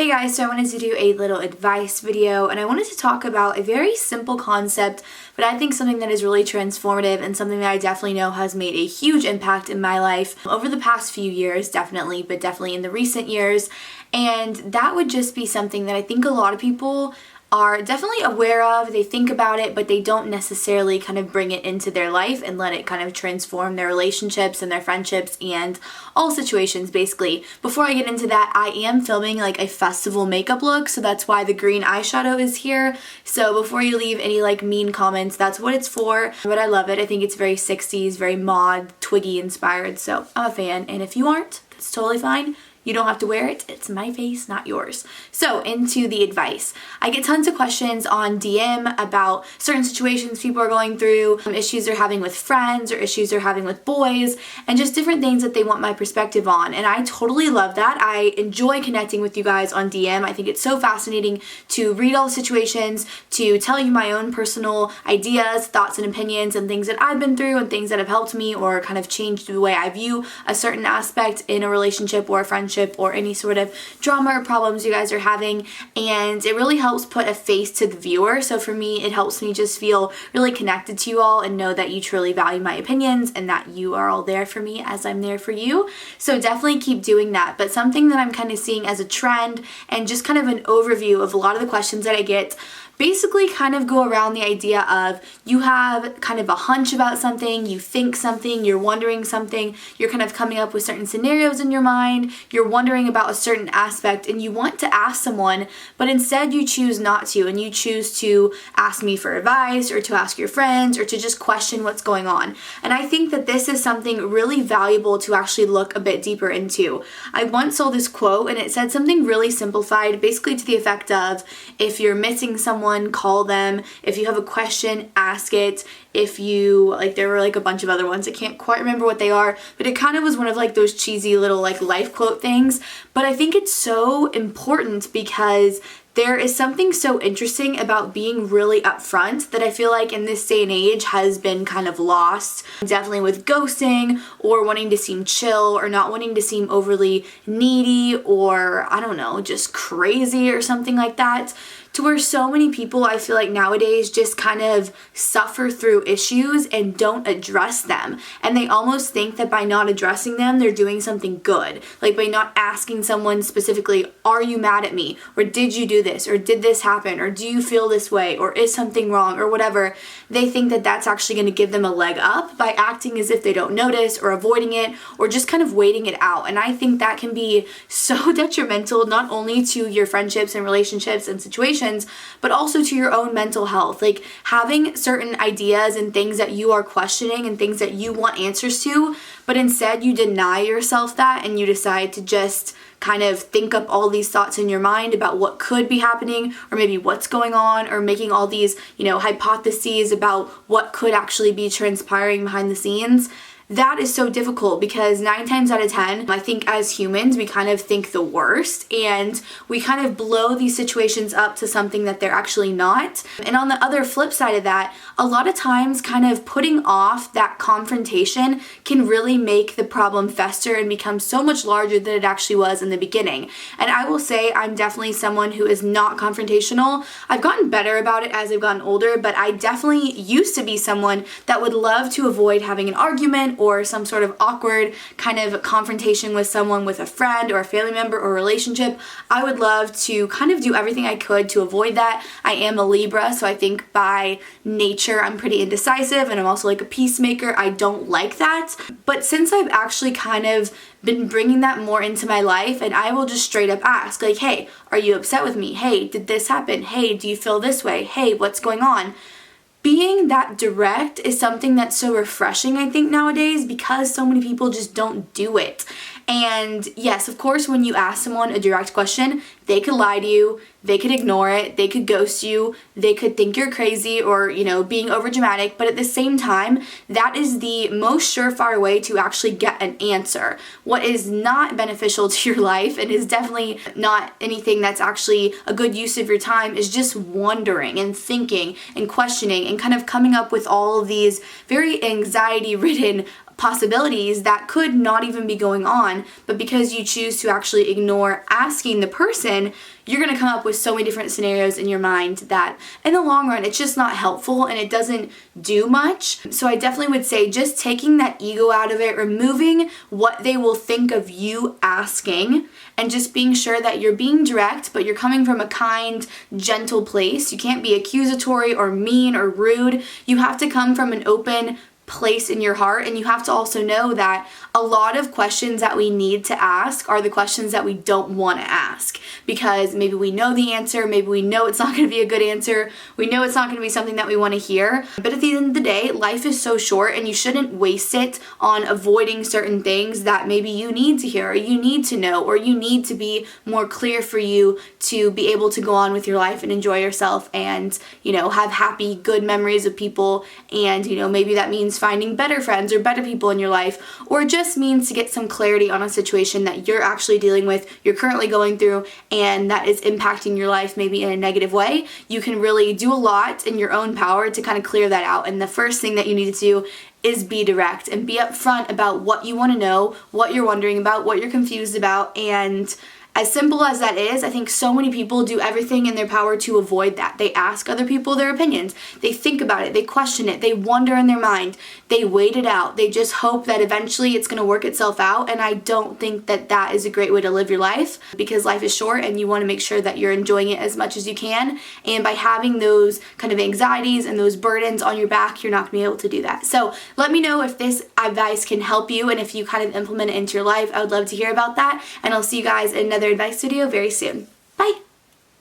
Hey guys, so I wanted to do a little advice video and I wanted to talk about a very simple concept, but I think something that is really transformative and something that I definitely know has made a huge impact in my life over the past few years, definitely, but definitely in the recent years. And that would just be something that I think a lot of people are definitely aware of. They think about it, but they don't necessarily kind of bring it into their life and let it kind of transform their relationships and their friendships and all situations basically. Before I get into that, I am filming like a festival makeup look, so that's why the green eyeshadow is here. So before you leave any like mean comments, that's what it's for. But I love it. I think it's very 60s, very mod, Twiggy inspired, so I'm a fan. And if you aren't, that's totally fine. You don't have to wear it. It's my face, not yours. So into the advice. I get tons of questions on DM about certain situations people are going through, issues they're having with friends or issues they're having with boys, and just different things that they want my perspective on. And I totally love that. I enjoy connecting with you guys on DM. I think it's so fascinating to read all the situations, to tell you my own personal ideas, thoughts, and opinions, and things that I've been through and things that have helped me or kind of changed the way I view a certain aspect in a relationship or a friendship or any sort of drama or problems you guys are having, and it really helps put a face to the viewer. So for me, it helps me just feel really connected to you all and know that you truly value my opinions and that you are all there for me as I'm there for you. So definitely keep doing that. But something that I'm kind of seeing as a trend and just kind of an overview of a lot of the questions that I get basically kind of go around the idea of you have kind of a hunch about something, you think something, you're wondering something, you're kind of coming up with certain scenarios in your mind, you're wondering about a certain aspect and you want to ask someone, but instead you choose not to, and you choose to ask me for advice or to ask your friends or to just question what's going on. And I think that this is something really valuable to actually look a bit deeper into. I once saw this quote and it said something really simplified, basically to the effect of, if you're missing someone, call them. If you have a question, ask it. If you, like, there were like a bunch of other ones. I can't quite remember what they are, but it kind of was one of like those cheesy little like life quote things. But I think it's so important because there is something so interesting about being really upfront that I feel like in this day and age has been kind of lost. Definitely with ghosting or wanting to seem chill or not wanting to seem overly needy or, I don't know, just crazy or something like that. To where so many people, I feel like nowadays, just kind of suffer through issues and don't address them. And they almost think that by not addressing them, they're doing something good. Like by not asking someone specifically, are you mad at me? Or did you do this? Or did this happen? Or do you feel this way? Or is something wrong? Or whatever. They think that that's actually going to give them a leg up by acting as if they don't notice or avoiding it or just kind of waiting it out. And I think that can be so detrimental, not only to your friendships and relationships and situations, but also to your own mental health. Like having certain ideas and things that you are questioning and things that you want answers to, but instead you deny yourself that and you decide to just kind of think up all these thoughts in your mind about what could be happening or maybe what's going on, or making all these, hypotheses about what could actually be transpiring behind the scenes. That is so difficult because 9 times out of 10, I think as humans, we kind of think the worst and we kind of blow these situations up to something that they're actually not. And on the other flip side of that, a lot of times kind of putting off that confrontation can really make the problem fester and become so much larger than it actually was in the beginning. And I will say I'm definitely someone who is not confrontational. I've gotten better about it as I've gotten older, but I definitely used to be someone that would love to avoid having an argument or some sort of awkward kind of confrontation with someone, with a friend or a family member or relationship. I would love to kind of do everything I could to avoid that. I am a Libra, so I think by nature I'm pretty indecisive and I'm also like a peacemaker. I don't like that. But since I've actually kind of been bringing that more into my life, and I will just straight up ask, like, hey, are you upset with me? Hey, did this happen? Hey, do you feel this way? Hey, what's going on? Being that direct is something that's so refreshing, I think, nowadays, because so many people just don't do it. And yes, of course, when you ask someone a direct question, they could lie to you, they could ignore it, they could ghost you, they could think you're crazy or, being overdramatic, but at the same time, that is the most surefire way to actually get an answer. What is not beneficial to your life and is definitely not anything that's actually a good use of your time is just wondering and thinking and questioning and kind of coming up with all of these very anxiety-ridden possibilities that could not even be going on, but because you choose to actually ignore asking the person, you're going to come up with so many different scenarios in your mind that in the long run, it's just not helpful and it doesn't do much. So I definitely would say just taking that ego out of it, removing what they will think of you asking, and just being sure that you're being direct, but you're coming from a kind, gentle place. You can't be accusatory or mean or rude. You have to come from an open place in your heart, and you have to also know that a lot of questions that we need to ask are the questions that we don't want to ask, because maybe we know the answer, maybe we know it's not going to be a good answer, we know it's not going to be something that we want to hear. But at the end of the day, life is so short, and you shouldn't waste it on avoiding certain things that maybe you need to hear, or you need to know, or you need to be more clear for you to be able to go on with your life and enjoy yourself and, have happy, good memories of people. And, maybe that means finding better friends or better people in your life, or just means to get some clarity on a situation that you're actually dealing with, you're currently going through, and that is impacting your life maybe in a negative way. You can really do a lot in your own power to kind of clear that out. And the first thing that you need to do is be direct and be upfront about what you want to know, what you're wondering about, what you're confused about. And as simple as that is, I think so many people do everything in their power to avoid that. They ask other people their opinions. They think about it. They question it. They wonder in their mind. They wait it out. They just hope that eventually it's going to work itself out. And I don't think that that is a great way to live your life, because life is short and you want to make sure that you're enjoying it as much as you can. And by having those kind of anxieties and those burdens on your back, you're not going to be able to do that. So let me know if this advice can help you and if you kind of implement it into your life. I would love to hear about that. And I'll see you guys in another advice video very soon. Bye!